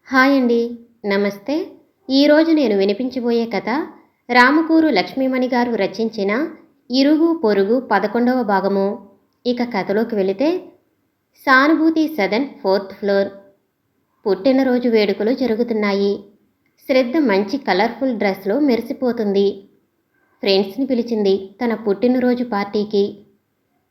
Hi అండి. నమస్తే. ఈరోజు నేను వినిపించబోయే కథ రామకూరు లక్ష్మీమణి గారు రచించిన ఇరుగు పొరుగు 11వ భాగము. ఇక కథలోకి వెళితే, సానుభూతి సదన్ 4th ఫ్లోర్. పుట్టినరోజు వేడుకలు జరుగుతున్నాయి. శ్రద్ధ మంచి కలర్ఫుల్ డ్రెస్లో మెరిసిపోతుంది. ఫ్రెండ్స్ని పిలిచింది తన పుట్టినరోజు పార్టీకి.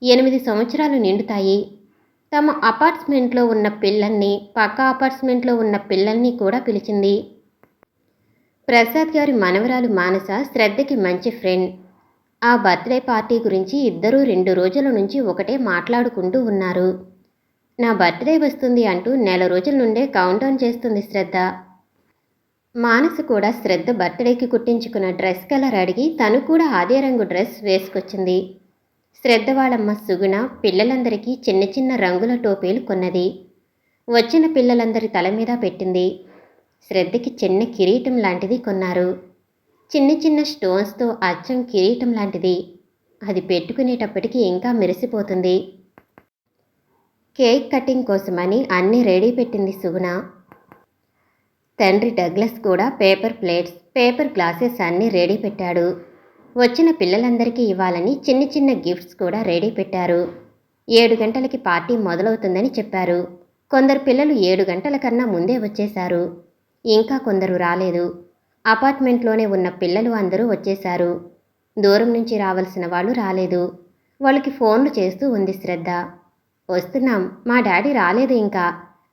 8 సంవత్సరాలు నిండుతాయి. తమ అపార్ట్మెంట్లో ఉన్న పిల్లల్ని, పక్క అపార్ట్మెంట్లో ఉన్న పిల్లల్ని కూడా పిలిచింది. ప్రసాద్ గారి మనవరాలు మానస శ్రద్ధకి మంచి ఫ్రెండ్. ఆ బర్త్డే పార్టీ గురించి ఇద్దరూ 2 రోజుల నుంచి ఒకటే మాట్లాడుకుంటూ ఉన్నారు. నా బర్త్డే వస్తుంది అంటూ నెల రోజుల నుండే కౌంటౌన్ చేస్తుంది శ్రద్ధ. మానస కూడా శ్రద్ధ బర్త్డేకి కుట్టించుకున్న డ్రెస్ కలర్ అడిగి తను కూడా అదే రంగు డ్రెస్ వేసుకొచ్చింది. శ్రద్ధ వాళ్ళమ్మ సుగుణ పిల్లలందరికీ చిన్న చిన్న రంగుల టోపీలు కొన్నది. వచ్చిన పిల్లలందరి తల మీద పెట్టింది. శ్రద్ధకి చిన్న కిరీటం లాంటిది కొన్నారు. చిన్న చిన్న స్టోన్స్తో అచ్చం కిరీటం లాంటిది. అది పెట్టుకునేటప్పటికి ఇంకా మెరిసిపోతుంది. కేక్ కటింగ్ కోసమని అన్నీ రెడీ పెట్టింది సుగుణ. తండ్రి డగ్లస్ కూడా పేపర్ ప్లేట్స్, పేపర్ గ్లాసెస్ అన్నీ రెడీ పెట్టాడు. వచ్చిన పిల్లలందరికీ ఇవ్వాలని చిన్న చిన్న గిఫ్ట్స్ కూడా రెడీ పెట్టారు. 7 గంటలకి పార్టీ మొదలవుతుందని చెప్పారు. కొందరు పిల్లలు 7 గంటల కన్నా ముందే వచ్చేశారు. ఇంకా కొందరు రాలేదు. అపార్ట్మెంట్లోనే ఉన్న పిల్లలు అందరూ వచ్చేశారు. దూరం నుంచి రావాల్సిన వాళ్ళు రాలేదు. వాళ్ళకి ఫోన్లు చేస్తూ ఉంది శ్రద్ధ. వస్తున్నాం, మా డాడీ రాలేదు, ఇంకా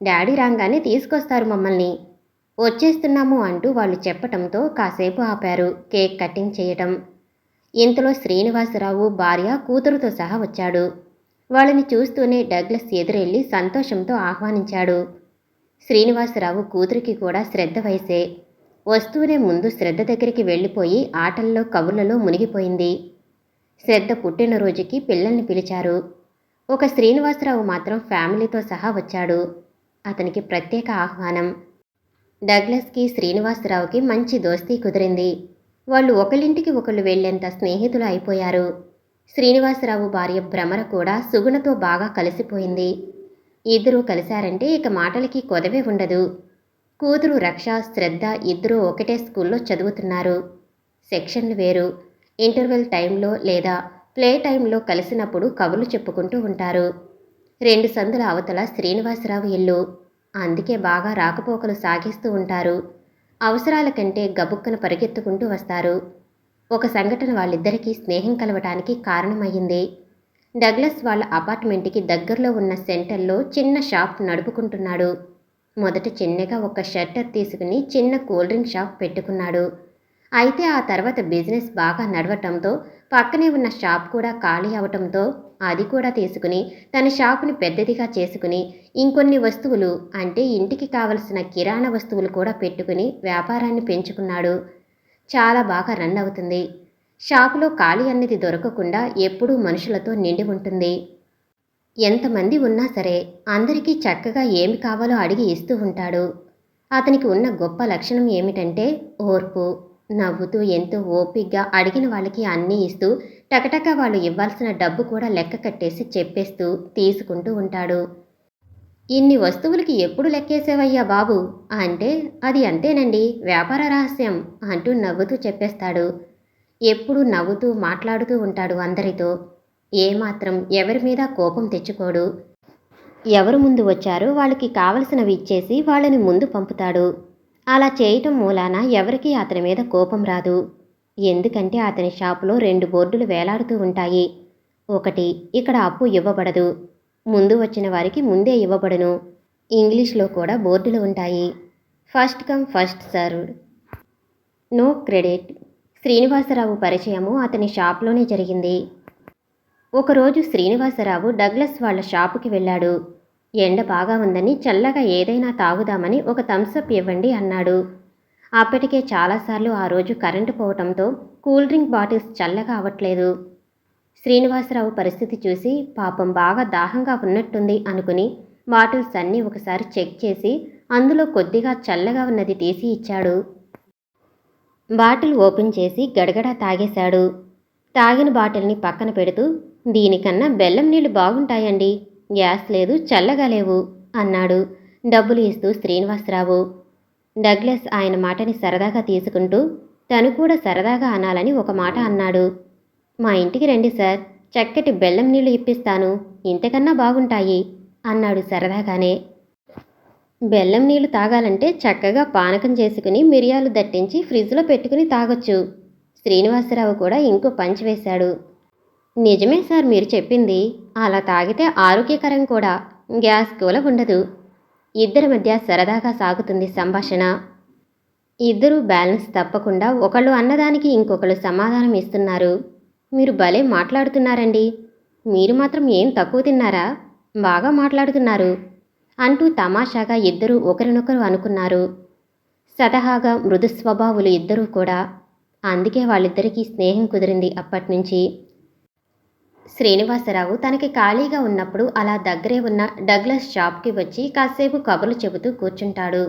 డాడీ రాగానే తీసుకొస్తారు మమ్మల్ని. వచ్చేస్తున్నాము అంటూ వాళ్ళు చెప్పటంతో కాసేపు ఆపారు కేక్ కటింగ్ చేయటం. ఇంతలో శ్రీనివాసరావు భార్య కూతురుతో సహా వచ్చాడు. వాళ్ళని చూస్తూనే డగ్లస్ ఎదురెళ్ళి సంతోషంతో ఆహ్వానించాడు. శ్రీనివాసరావు కూతురికి కూడా శ్రద్ధ వయసే. వస్తూనే ముందు శ్రద్ధ దగ్గరికి వెళ్ళిపోయి ఆటల్లో కబుర్లలో మునిగిపోయింది. శ్రద్ధ పుట్టినరోజుకి పిల్లల్ని పిలిచారు. ఒక శ్రీనివాసరావు మాత్రం ఫ్యామిలీతో సహా వచ్చాడు. అతనికి ప్రత్యేక ఆహ్వానం. డగ్లస్కి శ్రీనివాసరావుకి మంచి దోస్తీ కుదిరింది. వాళ్ళు ఒకళ్ళింటికి ఒకళ్ళు వెళ్లేంత స్నేహితులు అయిపోయారు. శ్రీనివాసరావు భార్య భ్రమర కూడా సుగుణతో బాగా కలిసిపోయింది. ఇద్దరూ కలిశారంటే ఇక మాటలకి కొదవే ఉండదు. కూతురు రక్ష, శ్రద్ధ ఇద్దరూ ఒకటే స్కూల్లో చదువుతున్నారు. సెక్షన్లు వేరు. ఇంటర్వెల్ టైంలో లేదా ప్లే టైంలో కలిసినప్పుడు కబుర్లు చెప్పుకుంటూ ఉంటారు. 2 సందుల అవతల శ్రీనివాసరావు ఇల్లు. అందుకే బాగా రాకపోకలు సాగిస్తూ ఉంటారు. అవసరాల కంటే గబుక్కన పరిగెత్తుకుంటూ వస్తారు. ఒక సంఘటన వాళ్ళిద్దరికీ స్నేహం కలవటానికి కారణమయ్యింది. డగ్లస్ వాళ్ళ అపార్ట్మెంట్కి దగ్గరలో ఉన్న సెంటర్లో చిన్న షాప్ నడుపుకుంటున్నాడు. మొదట చిన్నగా ఒక షట్టర్ తీసుకుని చిన్న కూల్ డ్రింక్ షాప్ పెట్టుకున్నాడు. అయితే ఆ తర్వాత బిజినెస్ బాగా నడవటంతో పక్కనే ఉన్న షాప్ కూడా ఖాళీ అవటంతో అది కూడా తీసుకుని తన షాపుని పెద్దదిగా చేసుకుని ఇంకొన్ని వస్తువులు అంటే ఇంటికి కావలసిన కిరాణా వస్తువులు కూడా పెట్టుకుని వ్యాపారాన్ని పెంచుకున్నాడు. చాలా బాగా రన్ అవుతుంది. షాపులో ఖాళీ అన్నది దొరకకుండా ఎప్పుడూ మనుషులతో నిండి ఉంటుంది. ఎంతమంది ఉన్నా సరే అందరికీ చక్కగా ఏమి కావాలో అడిగి ఇస్తూ ఉంటాడు. అతనికి ఉన్న గొప్ప లక్షణం ఏమిటంటే ఓర్పు. నవ్వుతూ ఎంతో ఓపిగ్గా అడిగిన వాళ్ళకి అన్నీ ఇస్తూ టకటక వాళ్ళు ఇవ్వాల్సిన డబ్బు కూడా లెక్క కట్టేసి చెప్పేస్తూ తీసుకుంటూ ఉంటాడు. ఇన్ని వస్తువులకి ఎప్పుడు లెక్కేసేవయ్యా బాబు అంటే అది అంతేనండి, వ్యాపార రహస్యం అంటూ నవ్వుతూ చెప్పేస్తాడు. ఎప్పుడూ నవ్వుతూ మాట్లాడుతూ ఉంటాడు అందరితో. ఏమాత్రం ఎవరి మీద కోపం తెచ్చుకోడు. ఎవరు ముందు వచ్చారో వాళ్ళకి కావలసినవి ఇచ్చేసి వాళ్ళని ముందు పంపుతాడు. అలా చేయటం మూలాన ఎవరికీ అతని మీద కోపం రాదు. ఎందుకంటే అతని షాపులో 2 బోర్డులు వేలాడుతూ ఉంటాయి. ఒకటి, ఇక్కడ అప్పు ఇవ్వబడదు, ముందు వచ్చిన వారికి ముందే ఇవ్వబడును. ఇంగ్లీష్లో కూడా బోర్డులు ఉంటాయి. First come first served, no credit. Srinivasarao పరిచయము అతని షాప్లోనే జరిగింది. ఒకరోజు శ్రీనివాసరావు డగ్లస్ వాళ్ళ షాపుకి వెళ్ళాడు. ఎండ బాగా ఉందని చల్లగా ఏదైనా తాగుదామని ఒక థమ్సప్ ఇవ్వండి అన్నాడు. అప్పటికే చాలాసార్లు ఆ రోజు కరెంటు పోవటంతో కూల్ డ్రింక్ బాటిల్స్ చల్లగా అవ్వట్లేదు. శ్రీనివాసరావు పరిస్థితి చూసి పాపం బాగా దాహంగా ఉన్నట్టుంది అనుకుని బాటిల్స్ అన్నీ ఒకసారి చెక్ చేసి అందులో కొద్దిగా చల్లగా ఉన్నది తీసి ఇచ్చాడు. బాటిల్ ఓపెన్ చేసి గడగడా తాగేశాడు. తాగిన బాటిల్ని పక్కన పెడుతూ, దీనికన్నా బెల్లం నీళ్లు బాగుంటాయండి, గ్యాస్ లేదు, చల్లగా లేవు అన్నాడు డబ్బులు ఇస్తూ శ్రీనివాసరావు. డగ్లస్ ఆయన మాటని సరదాగా తీసుకుంటూ తను కూడా సరదాగా అనాలని ఒక మాట అన్నాడు. మా ఇంటికి రండి సార్, చక్కటి బెల్లం నీళ్లు ఇప్పిస్తాను, ఇంతకన్నా బాగుంటాయి అన్నాడు సరదాగానే. బెల్లం నీళ్లు తాగాలంటే చక్కగా పానకం చేసుకుని మిరియాలు దట్టించి ఫ్రిడ్జ్లో పెట్టుకుని తాగొచ్చు. శ్రీనివాసరావు కూడా ఇంకో పంచి వేశాడు. నిజమే సార్ మీరు చెప్పింది, అలా తాగితే ఆరోగ్యకరం కూడా, గ్యాస్ కూడా ఉండదు. ఇద్దరి మధ్య సరదాగా సాగుతుంది సంభాషణ. ఇద్దరూ బ్యాలెన్స్ తప్పకుండా ఒకళ్ళు అన్నదానికి ఇంకొకళ్ళు సమాధానం ఇస్తున్నారు. మీరు భలే మాట్లాడుతున్నారండి, మీరు మాత్రం ఏం తక్కువ తిన్నారా, బాగా మాట్లాడుతున్నారు అంటూ తమాషాగా ఇద్దరూ ఒకరినొకరు అనుకున్నారు. సతహాగా మృదు స్వభావులు ఇద్దరూ కూడా, అందుకే వాళ్ళిద్దరికీ స్నేహం కుదిరింది అప్పట్నుంచి. శ్రీనివాసరావు తనకి ఖాళీగా ఉన్నప్పుడు అలా దగ్గరే ఉన్న డగ్లస్ షాప్కి వచ్చి కాసేపు కబుర్లు చెబుతూ కూర్చుంటాడు.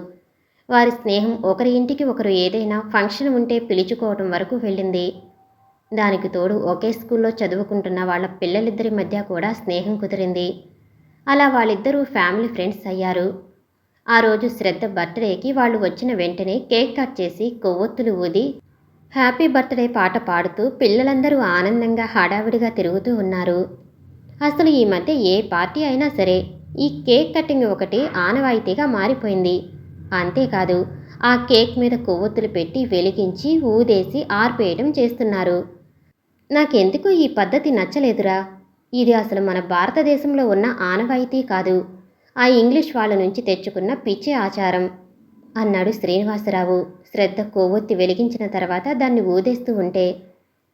వారి స్నేహం ఒకరి ఇంటికి ఒకరు ఏదైనా ఫంక్షన్ ఉంటే పిలుచుకోవడం వరకు వెళ్ళింది. దానికి తోడు ఒకే స్కూల్లో చదువుకుంటున్న వాళ్ళ పిల్లలిద్దరి మధ్య కూడా స్నేహం కుదిరింది. అలా వాళ్ళిద్దరూ ఫ్యామిలీ ఫ్రెండ్స్ అయ్యారు. ఆ రోజు శ్రద్ధ బర్త్డేకి వాళ్ళు వచ్చిన వెంటనే కేక్ కట్ చేసి కొవ్వొత్తులు ఊది హ్యాపీ బర్త్డే పాట పాడుతూ పిల్లలందరూ ఆనందంగా హడావిడిగా తిరుగుతూ ఉన్నారు. అసలు ఈ మధ్య ఏ పార్టీ అయినా సరే ఈ కేక్ కటింగ్ ఒకటి ఆనవాయితీగా మారిపోయింది. అంతేకాదు, ఆ కేక్ మీద కొవ్వొత్తులు పెట్టి వెలిగించి ఊదేసి ఆర్పేయడం చేస్తున్నారు. నాకెందుకో ఈ పద్ధతి నచ్చలేదురా. ఇది అసలు మన భారతదేశంలో ఉన్న ఆనవాయితీ కాదు, ఆ ఇంగ్లీష్ వాళ్ళ నుంచి తెచ్చుకున్న పిచ్చి ఆచారం అన్నాడు శ్రీనివాసరావు శ్రద్ధ కొవ్వొత్తి వెలిగించిన తర్వాత దాన్ని ఊదేస్తూ ఉంటే.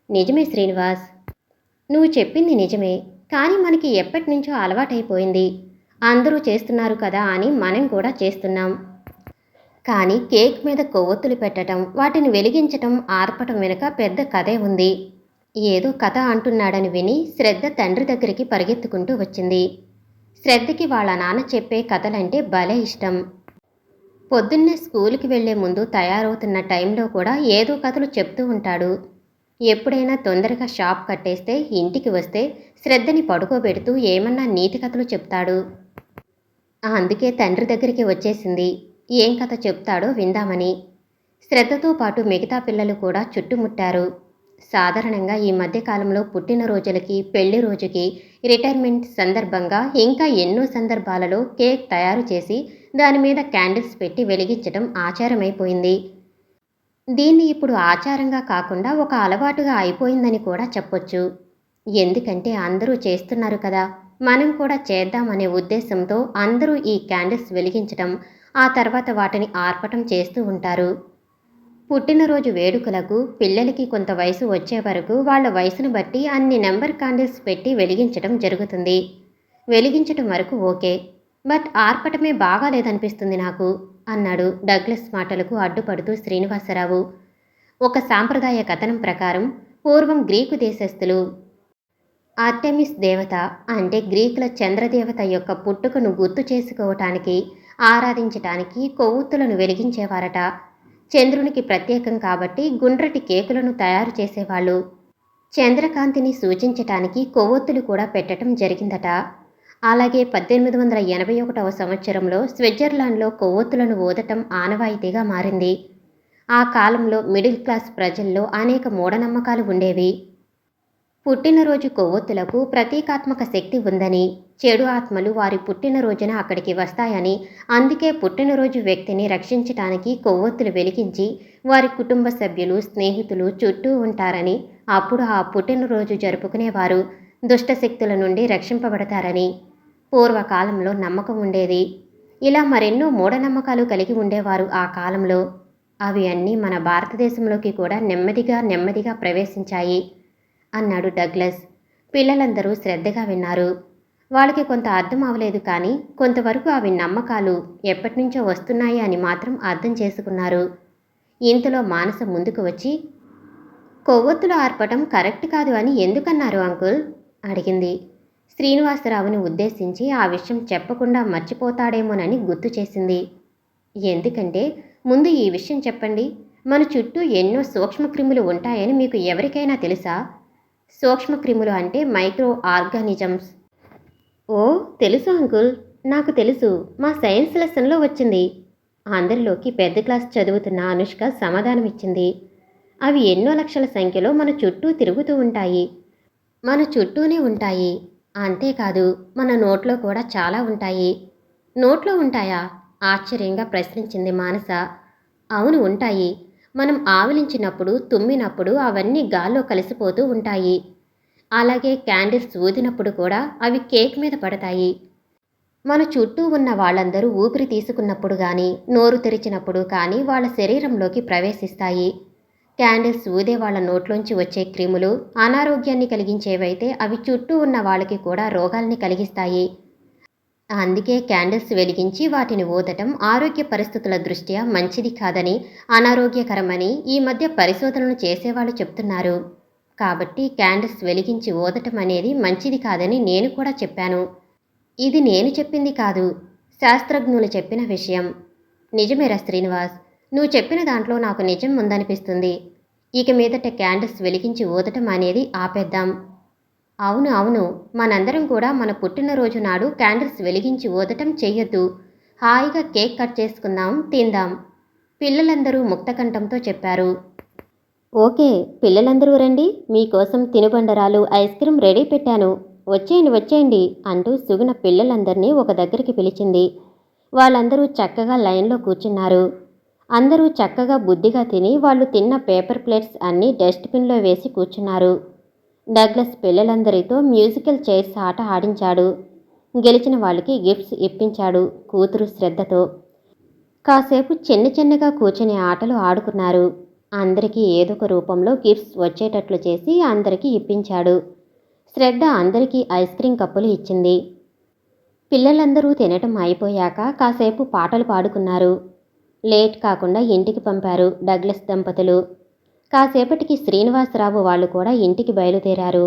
నిజమే శ్రీనివాస్, నువ్వు చెప్పింది నిజమే, కానీ మనకి ఎప్పటినుంచో అలవాటైపోయింది. అందరూ చేస్తున్నారు కదా అని మనం కూడా చేస్తున్నాం. కానీ కేక్ మీద కొవ్వొత్తులు పెట్టడం, వాటిని వెలిగించటం, ఆర్పటం వెనుక పెద్ద కథే ఉంది. ఏదో కథ అంటున్నాడని విని శ్రద్ధ తండ్రి దగ్గరికి పరిగెత్తుకుంటూ వచ్చింది. శ్రద్ధకి వాళ్ళ నాన్న చెప్పే కథలంటే భలే ఇష్టం. పొద్దున్నే స్కూల్కి వెళ్లే ముందు తయారవుతున్న టైంలో కూడా ఏదో కథలు చెప్తూ ఉంటాడు. ఎప్పుడైనా తొందరగా షాప్ కట్టేస్తే ఇంటికి వస్తే శ్రద్ధని పడుకోబెడుతూ ఏమన్నా నీతి కథలు చెప్తాడు. అందుకే తండ్రి దగ్గరికి వచ్చేసింది, ఏం కథ చెప్తాడో విందామని. శ్రద్ధతో పాటు మిగతా పిల్లలు కూడా చుట్టుముట్టారు. సాధారణంగా ఈ మధ్యకాలంలో పుట్టినరోజులకి, పెళ్లి రోజుకి, రిటైర్మెంట్ సందర్భంగా ఇంకా ఎన్నో సందర్భాలలో కేక్ తయారు చేసి దాని మీద క్యాండిల్స్ పెట్టి వెలిగించడం ఆచారమైపోయింది. దీన్ని ఇప్పుడు ఆచారంగా కాకుండా ఒక అలవాటుగా అయిపోయిందని కూడా చెప్పొచ్చు. ఎందుకంటే అందరూ చేస్తున్నారు కదా, మనం కూడా చేద్దామనే ఉద్దేశంతో అందరూ ఈ క్యాండిల్స్ వెలిగించడం, ఆ తర్వాత వాటిని ఆర్పటం చేస్తూ ఉంటారు. పుట్టినరోజు వేడుకలకు పిల్లలకి కొంత వయసు వచ్చే వరకు వాళ్ళ వయసును బట్టి అన్ని నెంబర్ క్యాండిల్స్ పెట్టి వెలిగించడం జరుగుతుంది. వెలిగించటం వరకు ఓకే, బట్ ఆర్పటమే బాగాలేదనిపిస్తుంది నాకు అన్నాడు డగ్లస్ మాటలకు అడ్డుపడుతూ శ్రీనివాసరావు. ఒక సాంప్రదాయ కథనం ప్రకారం పూర్వం గ్రీకు దేశస్థులు ఆర్టెమిస్ దేవత అంటే గ్రీకుల చంద్రదేవత యొక్క పుట్టుకను గుర్తు చేసుకోవటానికి, ఆరాధించటానికి కొవ్వొత్తులను వెలిగించేవారట. చంద్రునికి ప్రత్యేకం కాబట్టి గుండ్రటి కేకులను తయారు చేసేవాళ్ళు. చంద్రకాంతిని సూచించటానికి కొవ్వొత్తులు కూడా పెట్టడం జరిగిందట. అలాగే 1881వ సంవత్సరంలో స్విట్జర్లాండ్లో కొవ్వొత్తులను ఊదటం ఆనవాయితీగా మారింది. ఆ కాలంలో మిడిల్ క్లాస్ ప్రజల్లో అనేక మూఢనమ్మకాలు ఉండేవి. పుట్టినరోజు కొవ్వొత్తులకు ప్రతీకాత్మక శక్తి ఉందని, చెడు ఆత్మలు వారి పుట్టినరోజున అక్కడికి వస్తాయని, అందుకే పుట్టినరోజు వ్యక్తిని రక్షించటానికి కొవ్వొత్తులు వెలిగించి వారి కుటుంబ సభ్యులు, స్నేహితులు చుట్టూ ఉంటారని, అప్పుడు ఆ పుట్టినరోజు జరుపుకునేవారు దుష్టశక్తుల నుండి రక్షింపబడతారని పూర్వకాలంలో నమ్మకం ఉండేది. ఇలా మరెన్నో మూఢనమ్మకాలు కలిగి ఉండేవారు ఆ కాలంలో. అవి అన్నీ మన భారతదేశంలోకి కూడా నెమ్మదిగా ప్రవేశించాయి అన్నాడు డగ్లస్. పిల్లలందరూ శ్రద్ధగా విన్నారు. వాళ్ళకి కొంత అర్థం అవలేదు, కానీ కొంతవరకు అవి నమ్మకాలు ఎప్పటినుంచో వస్తున్నాయి అని మాత్రం అర్థం చేసుకున్నారు. ఇంతలో మానస ముందుకు వచ్చి, కొవ్వొత్తులు ఆర్పటం కరెక్ట్ కాదు అని ఎందుకన్నారు అంకుల్ అడిగింది. శ్రీనివాసరావుని ఉద్దేశించి ఆ విషయం చెప్పకుండా మర్చిపోతాడేమోనని గుర్తు చేసింది. ఎందుకంటే ముందు ఈ విషయం చెప్పండి, మన చుట్టూ ఎన్నో సూక్ష్మక్రిములు ఉంటాయని మీకు ఎవరికైనా తెలుసా? సూక్ష్మక్రిములు అంటే మైక్రో ఆర్గానిజమ్స్. ఓ తెలుసు అంకుల్, నాకు తెలుసు, మా సైన్స్ లెసన్లో వచ్చింది అందరిలోకి పెద్ద క్లాస్ చదువుతున్న అనుష్క సమాధానమిచ్చింది. అవి ఎన్నో లక్షల సంఖ్యలో మన చుట్టూ తిరుగుతూ ఉంటాయి. మన చుట్టూనే ఉంటాయి. అంతేకాదు మన నోట్లో కూడా చాలా ఉంటాయి. నోట్లో ఉంటాయా? ఆశ్చర్యంగా ప్రశ్నించింది మానస. అవును ఉంటాయి. మనం ఆవలించినప్పుడు, తుమ్మినప్పుడు అవన్నీ గాల్లో కలిసిపోతూ ఉంటాయి. అలాగే క్యాండిల్స్ ఊదినప్పుడు కూడా అవి కేక్ మీద పడతాయి. మన చుట్టూ ఉన్న వాళ్ళందరూ ఊపిరి తీసుకున్నప్పుడు కానీ, నోరు తెరిచినప్పుడు కానీ వాళ్ళ శరీరంలోకి ప్రవేశిస్తాయి. క్యాండిల్స్ ఊదే వాళ్ళ నోట్లోంచి వచ్చే క్రిములు అనారోగ్యాన్ని కలిగించేవైతే అవి చుట్టూ ఉన్న వాళ్ళకి కూడా రోగాల్ని కలిగిస్తాయి. అందుకే క్యాండిల్స్ వెలిగించి వాటిని ఊదటం ఆరోగ్య పరిస్థితుల దృష్ట్యా మంచిది కాదని, అనారోగ్యకరమని ఈ మధ్య పరిశోధనలు చేసేవాళ్ళు చెప్తున్నారు. కాబట్టి క్యాండిల్స్ వెలిగించి ఊదటం అనేది మంచిది కాదని నేను కూడా చెప్పాను. ఇది నేను చెప్పింది కాదు, శాస్త్రజ్ఞులు చెప్పిన విషయం. నిజమేరా శ్రీనివాస్, నువ్వు చెప్పిన దాంట్లో నాకు నిజం ఉందనిపిస్తుంది. ఇక మీదట క్యాండిల్స్ వెలిగించి ఊదటం అనేది ఆపేద్దాం. అవును అవును, మనందరం కూడా మన పుట్టినరోజు నాడు క్యాండిల్స్ వెలిగించి ఊదటం చెయ్యొద్దు. హాయిగా కేక్ కట్ చేసుకుందాం, తిందాం. పిల్లలందరూ ముక్తకంఠంతో చెప్పారు. ఓకే, పిల్లలందరూ రండి, మీకోసం తినుబండరాలు, ఐస్ క్రీం రెడీ పెట్టాను. వచ్చేయండి వచ్చేయండి అంటూ సుగుణ పిల్లలందరినీ ఒక దగ్గరికి పిలిచింది. వాళ్ళందరూ చక్కగా లైన్లో కూర్చున్నారు. అందరూ చక్కగా బుద్ధిగా తిని వాళ్ళు తిన్న పేపర్ ప్లేట్స్ అన్నీ డస్ట్బిన్లో వేసి కూర్చున్నారు. డగ్లస్ పిల్లలందరితో మ్యూజికల్ చైర్స్ ఆట ఆడించాడు. గెలిచిన వాళ్ళకి గిఫ్ట్స్ ఇప్పించాడు కూతురు శ్రద్ధతో. కాసేపు చిన్నగా కూర్చుని ఆటలు ఆడుకున్నారు. అందరికీ ఏదొక రూపంలో గిఫ్ట్స్ వచ్చేటట్లు చేసి అందరికీ ఇప్పించాడు. శ్రద్ధ అందరికీ ఐస్ క్రీం కప్పులు ఇచ్చింది. పిల్లలందరూ తినటం అయిపోయాక కాసేపు పాటలు పాడుకున్నారు. లేట్ కాకుండా ఇంటికి పంపారు డగ్లస్ దంపతులు. కాసేపటికి శ్రీనివాసరావు వాళ్ళు కూడా ఇంటికి బయలుదేరారు.